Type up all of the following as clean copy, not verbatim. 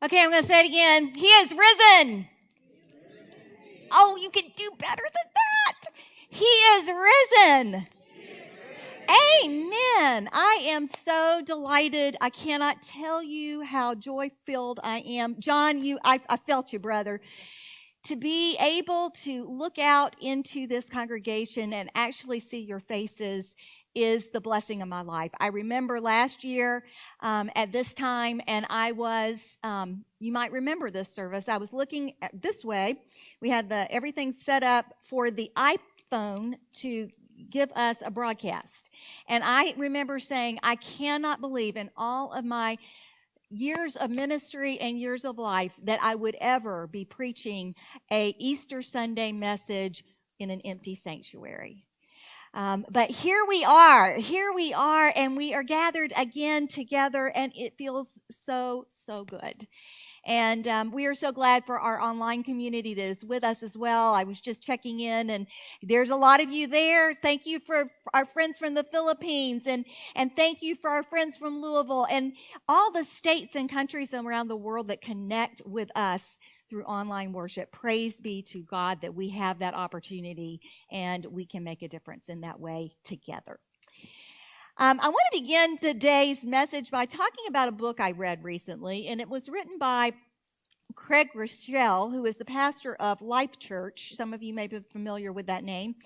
Okay, I'm going to say it again. He is risen. Oh, you can do better than that. He is risen. Amen. I am so delighted. I cannot tell you how joy-filled I am. John, I felt you, brother. To be able to look out into this congregation and actually see your faces is the blessing of my life. I remember last year at this time, and I was, you might remember this service, I was looking at this way. We had everything set up for the iPhone to give us a broadcast. And I remember saying, I cannot believe in all of my years of ministry and years of life that I would ever be preaching a Easter Sunday message in an empty sanctuary. But here we are, and we are gathered again together, and it feels so, so good. And we are so glad for our online community that is with us as well. I was just checking in, and there's a lot of you there. Thank you for our friends from the Philippines, and thank you for our friends from Louisville, and all the states and countries around the world that connect with us through online worship. Praise be to God that we have that opportunity, and we can make a difference in that way together. I want to begin today's message by talking about a book I read recently, and it was written by Craig Groeschel, who is the pastor of Life Church. Some of you may be familiar with that name.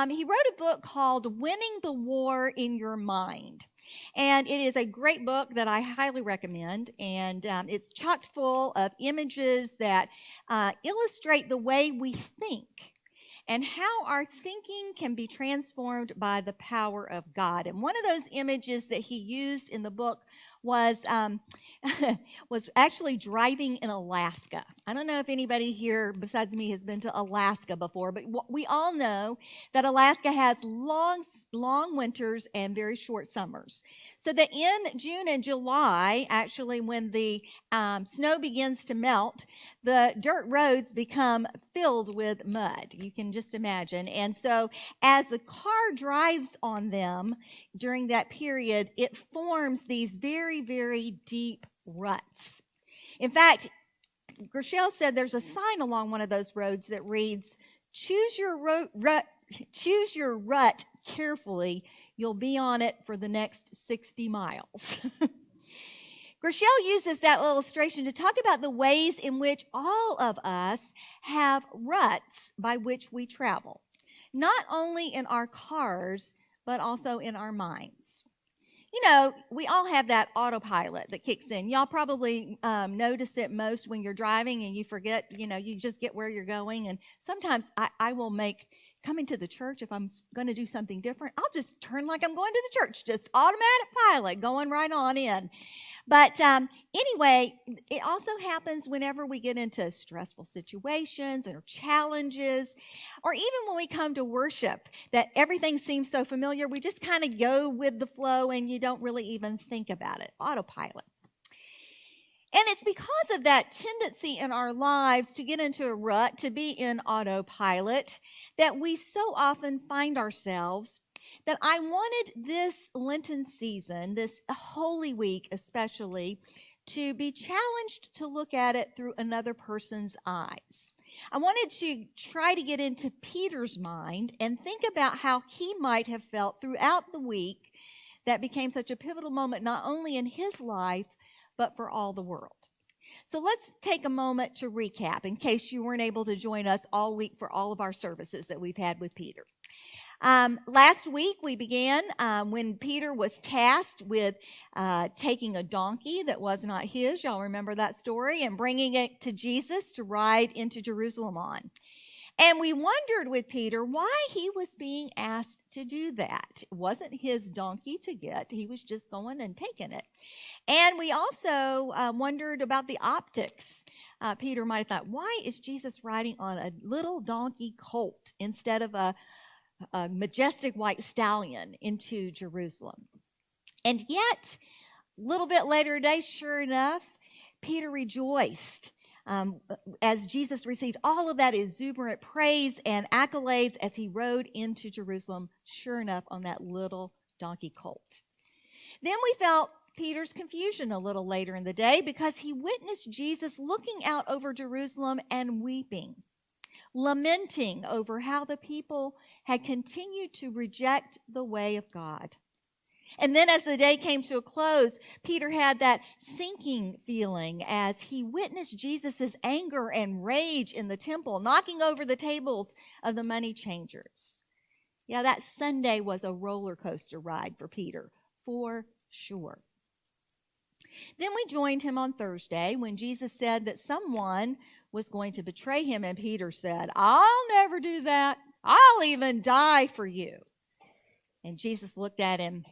He wrote a book called Winning the War in Your Mind. And it is a great book that I highly recommend. And it's chock full of images that illustrate the way we think and how our thinking can be transformed by the power of God. And one of those images that he used in the book was was actually driving in Alaska. I don't know if anybody here besides me has been to Alaska before, but we all know that Alaska has long winters and very short summers. So that in June and July, actually when the snow begins to melt, the dirt roads become filled with mud. You can just imagine. And so as the car drives on them during that period, it forms these very, very deep ruts. In fact, Groeschel said there's a sign along one of those roads that reads, choose your rut carefully. You'll be on it for the next 60 miles. Groeschel uses that illustration to talk about the ways in which all of us have ruts by which we travel, not only in our cars, but also in our minds. You know, we all have that autopilot that kicks in. Y'all probably notice it most when you're driving and you forget, you just get where you're going. And sometimes I will make coming to the church, if I'm going to do something different, I'll just turn like I'm going to the church, just automatic pilot, going right on in. But anyway, it also happens whenever we get into stressful situations or challenges, or even when we come to worship, that everything seems so familiar, we just kind of go with the flow and you don't really even think about it. Autopilot. And it's because of that tendency in our lives to get into a rut, to be in autopilot, that we so often find ourselves, that I wanted this Lenten season, this Holy Week especially, to be challenged to look at it through another person's eyes. I wanted to try to get into Peter's mind and think about how he might have felt throughout the week that became such a pivotal moment, not only in his life, but for all the world. So let's take a moment to recap in case you weren't able to join us all week for all of our services that we've had with Peter. Last week we began when Peter was tasked with taking a donkey that was not his. Y'all remember that story? And bringing it to Jesus to ride into Jerusalem on. And we wondered with Peter why he was being asked to do that. It wasn't his donkey to get. He was just going and taking it. And we also wondered about the optics. Peter might have thought, why is Jesus riding on a little donkey colt instead of a majestic white stallion into Jerusalem? And yet, a little bit later today, sure enough, Peter rejoiced as Jesus received all of that exuberant praise and accolades as he rode into Jerusalem, sure enough, on that little donkey colt. Then we felt Peter's confusion a little later in the day because he witnessed Jesus looking out over Jerusalem and weeping, lamenting over how the people had continued to reject the way of God. And then as the day came to a close, Peter had that sinking feeling as he witnessed Jesus' anger and rage in the temple, knocking over the tables of the money changers. Yeah, that Sunday was a roller coaster ride for Peter, for sure. Then we joined him on Thursday when Jesus said that someone was going to betray him, and Peter said, "I'll never do that. I'll even die for you." And Jesus looked at him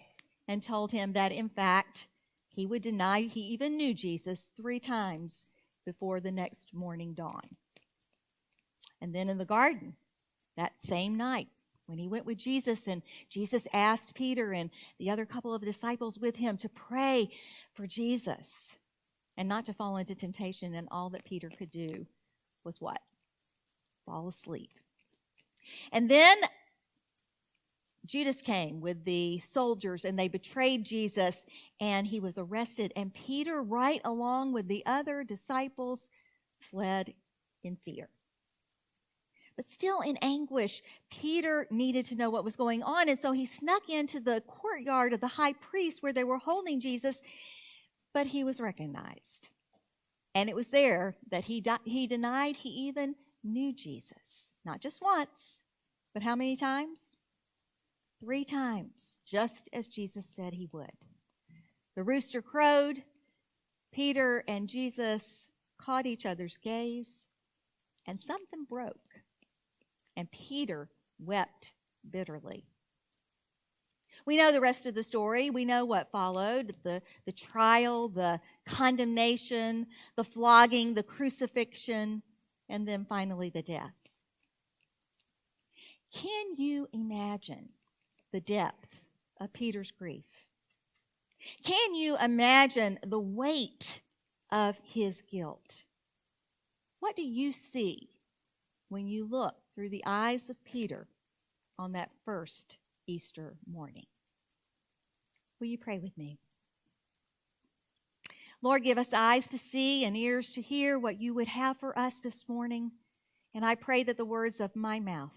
and told him that, in fact, he would deny he even knew Jesus 3 times before the next morning dawn. And then in the garden, that same night, when he went with Jesus, and Jesus asked Peter and the other couple of disciples with him to pray for Jesus and not to fall into temptation, and all that Peter could do was what? Fall asleep. And then Judas came with the soldiers, and they betrayed Jesus, and he was arrested. And Peter, right along with the other disciples, fled in fear. But still in anguish, Peter needed to know what was going on, and so he snuck into the courtyard of the high priest where they were holding Jesus, but he was recognized. And it was there that he denied he even knew Jesus. Not just once, but how many times? 3 times, just as Jesus said he would. The rooster crowed. Peter and Jesus caught each other's gaze, and something broke. And Peter wept bitterly. We know the rest of the story. We know what followed: the trial, the condemnation, the flogging, the crucifixion, and then finally the death. Can you imagine the depth of Peter's grief? Can you imagine the weight of his guilt? What do you see when you look through the eyes of Peter on that first Easter morning? Will you pray with me? Lord, give us eyes to see and ears to hear what you would have for us this morning. And I pray that the words of my mouth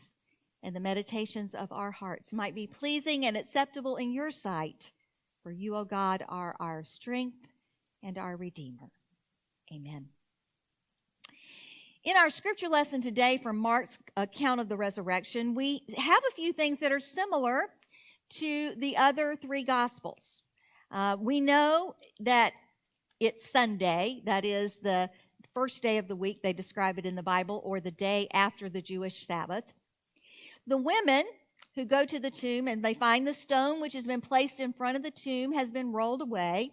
and the meditations of our hearts might be pleasing and acceptable in your sight. For you, O God, are our strength and our Redeemer. Amen. In our scripture lesson today from Mark's account of the resurrection, we have a few things that are similar to the other 3 Gospels. We know that it's Sunday, that is the first day of the week, they describe it in the Bible, or the day after the Jewish Sabbath. The women who go to the tomb and they find the stone which has been placed in front of the tomb has been rolled away.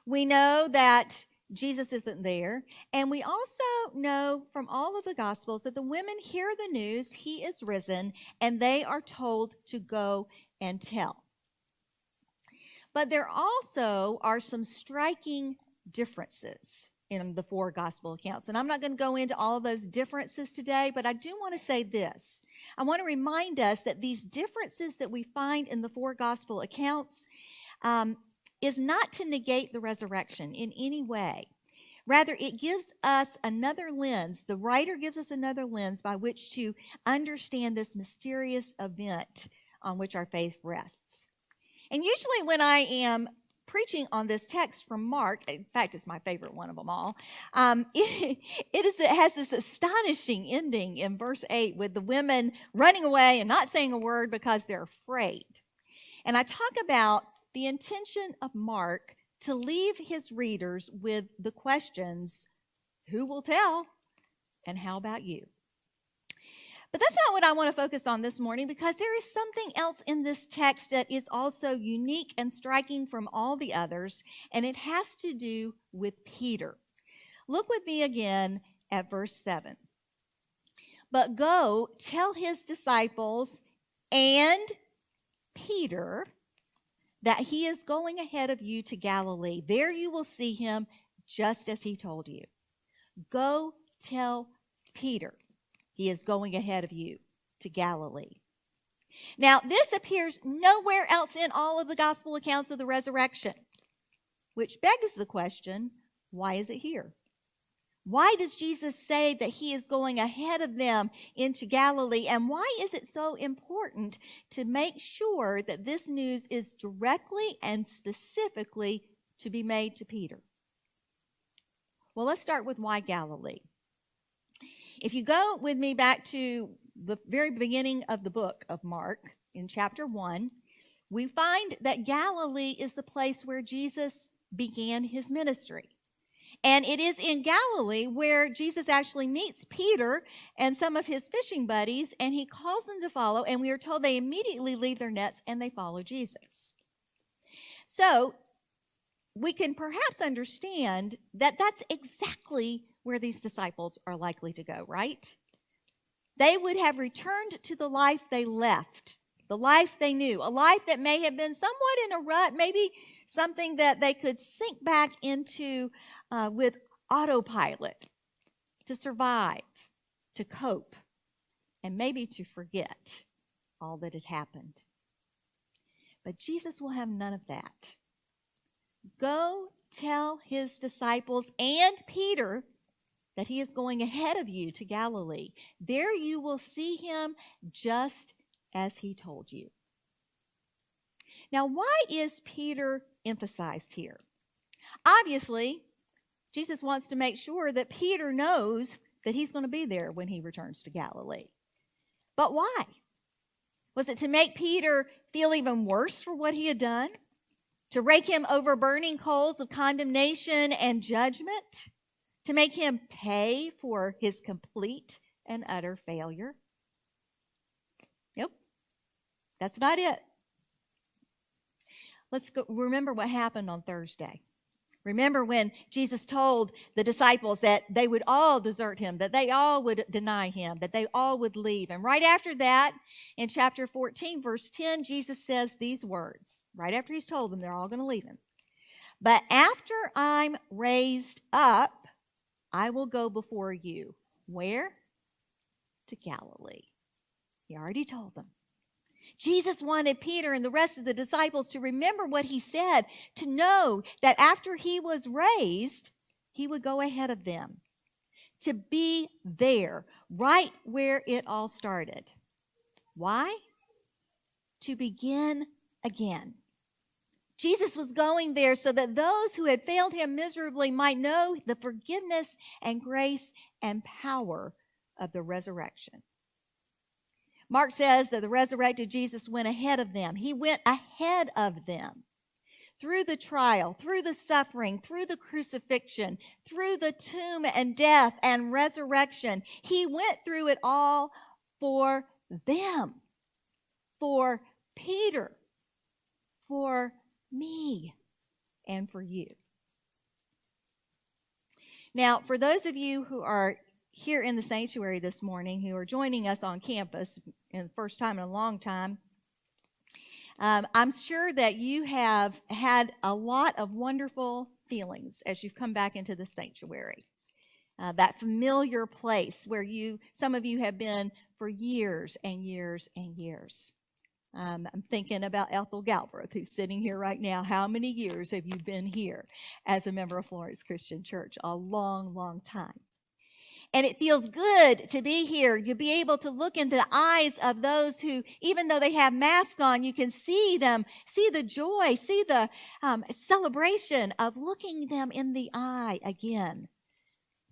We know that Jesus isn't there. And we also know from all of the Gospels that the women hear the news, he is risen, and they are told to go and tell. But there also are some striking differences in the 4 Gospel accounts. And I'm not going to go into all of those differences today, but I do want to say this. I want to remind us that these differences that we find in the 4 Gospel accounts is not to negate the resurrection in any way. Rather, it gives us another lens. The writer gives us another lens by which to understand this mysterious event on which our faith rests. And usually when I am preaching on this text from Mark, in fact, it's my favorite one of them all, it has this astonishing ending in verse 8 with the women running away and not saying a word because they're afraid. And I talk about the intention of Mark to leave his readers with the questions, who will tell, and how about you? But that's not what I want to focus on this morning, because there is something else in this text that is also unique and striking from all the others, and it has to do with Peter. Look with me again at verse 7. But go tell his disciples and Peter that he is going ahead of you to Galilee. There you will see him just as he told you. Go tell Peter. He is going ahead of you to Galilee. Now, this appears nowhere else in all of the gospel accounts of the resurrection. which begs the question, why is it here? Why does Jesus say that he is going ahead of them into Galilee? And why is it so important to make sure that this news is directly and specifically to be made to Peter? Well, let's start with why Galilee. If you go with me back to the very beginning of the book of Mark, in chapter 1, we find that Galilee is the place where Jesus began his ministry. And it is in Galilee where Jesus actually meets Peter and some of his fishing buddies, and he calls them to follow, and we are told they immediately leave their nets and they follow Jesus. So we can perhaps understand that that's exactly where these disciples are likely to go, right? They would have returned to the life they left, the life they knew, a life that may have been somewhat in a rut, maybe something that they could sink back into with autopilot to survive, to cope, and maybe to forget all that had happened. But Jesus will have none of that. Go tell his disciples and Peter that he is going ahead of you to Galilee. There you will see him just as he told you. Now, why is Peter emphasized here? Obviously, Jesus wants to make sure that Peter knows that he's going to be there when he returns to Galilee. But why? Was it to make Peter feel even worse for what he had done? To rake him over burning coals of condemnation and judgment? To make him pay for his complete and utter failure? Nope. That's not it. Let's go remember what happened on Thursday. Remember when Jesus told the disciples that they would all desert him, that they all would deny him, that they all would leave. And right after that, in chapter 14, verse 10, Jesus says these words, right after he's told them they're all going to leave him. But after I'm raised up, I will go before you. Where? To Galilee. He already told them. Jesus wanted Peter and the rest of the disciples to remember what he said, to know that after he was raised, he would go ahead of them, to be there, right where it all started. Why? To begin again. Jesus was going there so that those who had failed him miserably might know the forgiveness and grace and power of the resurrection. Mark says that the resurrected Jesus went ahead of them. He went ahead of them through the trial, through the suffering, through the crucifixion, through the tomb and death and resurrection. He went through it all for them, for Peter, for me, and for you. Now, for those of you who are here in the sanctuary this morning, who are joining us on campus in the first time in a long time, I'm sure that you have had a lot of wonderful feelings as you've come back into the sanctuary. That familiar place where some of you have been for years and years and years. I'm thinking about Ethel Galbraith, who's sitting here right now. How many years have you been here as a member of Florence Christian Church? A long, long time. And it feels good to be here. You'll be able to look into the eyes of those who, even though they have masks on, you can see them, see the joy, see the celebration of looking them in the eye again.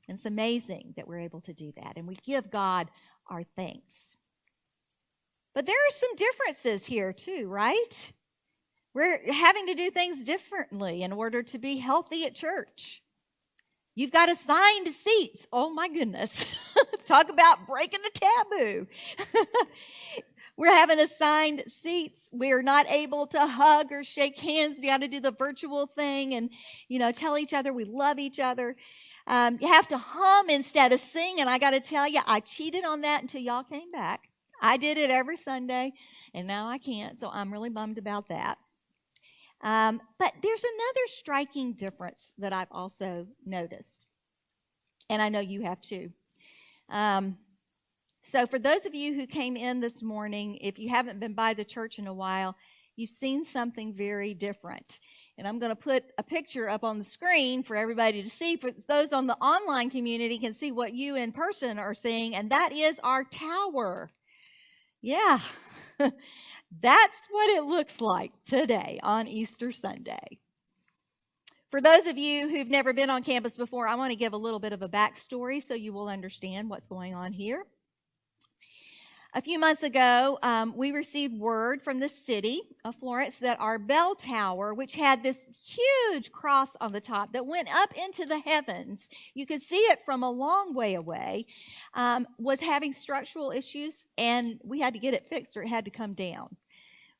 And it's amazing that we're able to do that. And we give God our thanks. But there are some differences here too, right? We're having to do things differently in order to be healthy at church. You've got assigned seats. Oh my goodness. Talk about breaking a taboo. We're having assigned seats. We're not able to hug or shake hands. You got to do the virtual thing and, tell each other we love each other. You have to hum instead of sing. And I got to tell you, I cheated on that until y'all came back. I did it every Sunday, and now I can't. So I'm really bummed about that. But there's another striking difference that I've also noticed, and I know you have too. So for those of you who came in this morning, if you haven't been by the church in a while, you've seen something very different. And I'm going to put a picture up on the screen for everybody to see. For those on the online community can see what you in person are seeing, and that is our tower. Yeah, that's what it looks like today on Easter Sunday. For those of you who've never been on campus before, I want to give a little bit of a backstory so you will understand what's going on here. A few months ago, we received word from the city of Florence that our bell tower, which had this huge cross on the top that went up into the heavens, you could see it from a long way away, was having structural issues, and we had to get it fixed or it had to come down.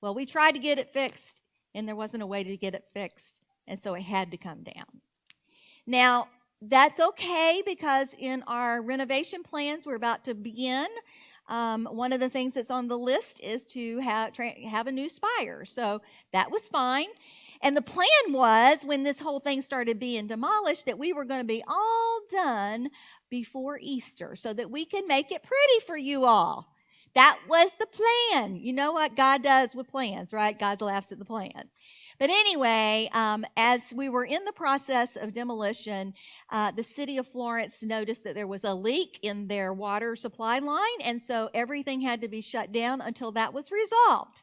Well, we tried to get it fixed, and there wasn't a way to get it fixed, and so it had to come down. Now, that's okay because in our renovation plans we're about to begin, one of the things that's on the list is to have a new spire. So that was fine. And the plan was, when this whole thing started being demolished, that we were going to be all done before Easter so that we could make it pretty for you all. That was the plan. You know what God does with plans, right? God laughs at the plan. But anyway, as we were in the process of demolition, the city of Florence noticed that there was a leak in their water supply line, and so everything had to be shut down until that was resolved.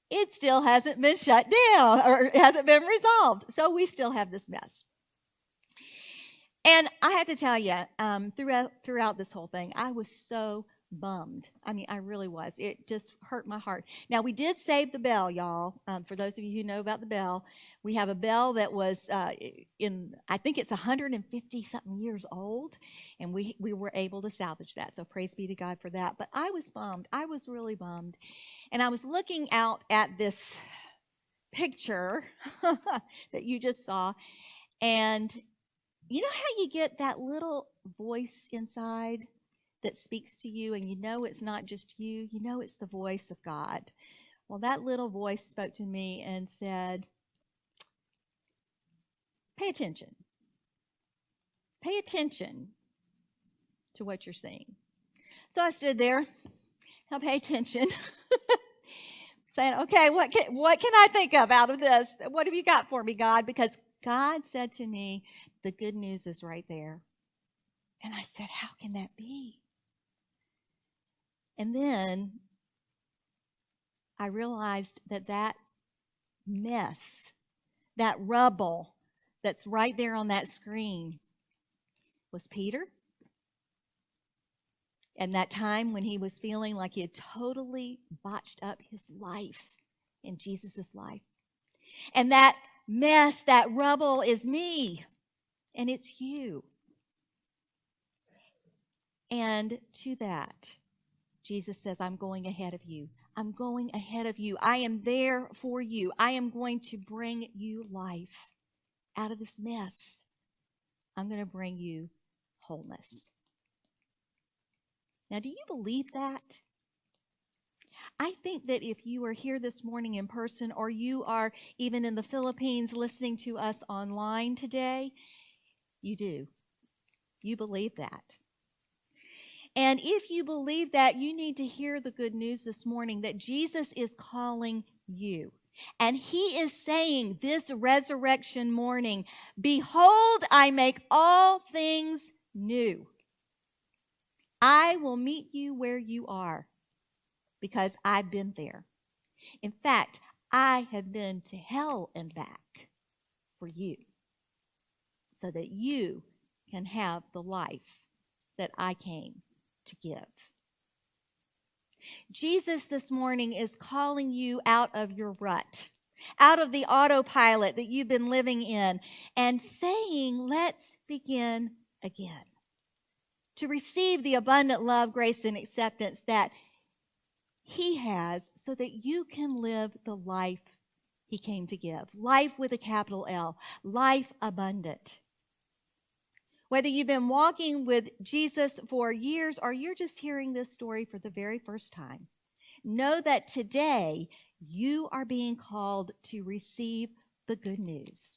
It still hasn't been shut down, or hasn't been resolved, so we still have this mess. And I have to tell you, throughout this whole thing, I was so bummed. I mean, I really was. It just hurt my heart. Now, we did save the bell, y'all. For those of you who know about the bell, we have a bell that was I think it's 150-something years old, and we were able to salvage that. So praise be to God for that. But I was bummed. I was really bummed. And I was looking out at this picture that you just saw, and you know how you get that little voice inside that speaks to you, and you know it's not just you, you know it's the voice of God. Well, that little voice spoke to me and said, pay attention. Pay attention to what you're seeing. So I stood there, I'll pay attention, saying, okay, what can I think of out of this? What have you got for me, God? Because God said to me, the good news is right there. And I said, how can that be? And then I realized that mess, that rubble that's right there on that screen was Peter. And that time when he was feeling like he had totally botched up his life in Jesus' life. And that mess, that rubble is me. And it's you. And to that, Jesus says, I'm going ahead of you. I'm going ahead of you. I am there for you. I am going to bring you life out of this mess. I'm going to bring you wholeness. Now, do you believe that? I think that if you are here this morning in person, or you are even in the Philippines listening to us online today, you do. You believe that. And if you believe that, you need to hear the good news this morning that Jesus is calling you. And he is saying this resurrection morning, behold, I make all things new. I will meet you where you are because I've been there. In fact, I have been to hell and back for you so that you can have the life that I came to give. Jesus this morning is calling you out of your rut, out of the autopilot that you've been living in, and saying, let's begin again. To receive the abundant love, grace, and acceptance that he has so that you can live the life he came to give. Life with a capital L. Life abundant. Whether you've been walking with Jesus for years or you're just hearing this story for the very first time, know that today you are being called to receive the good news.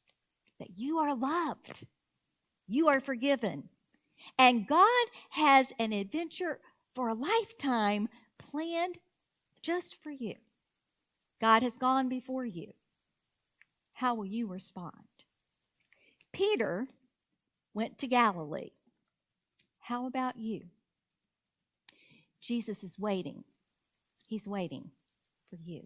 That you are loved. You are forgiven. And God has an adventure for a lifetime planned just for you. God has gone before you. How will you respond? Peter went to Galilee. How about you? Jesus is waiting. He's waiting for you.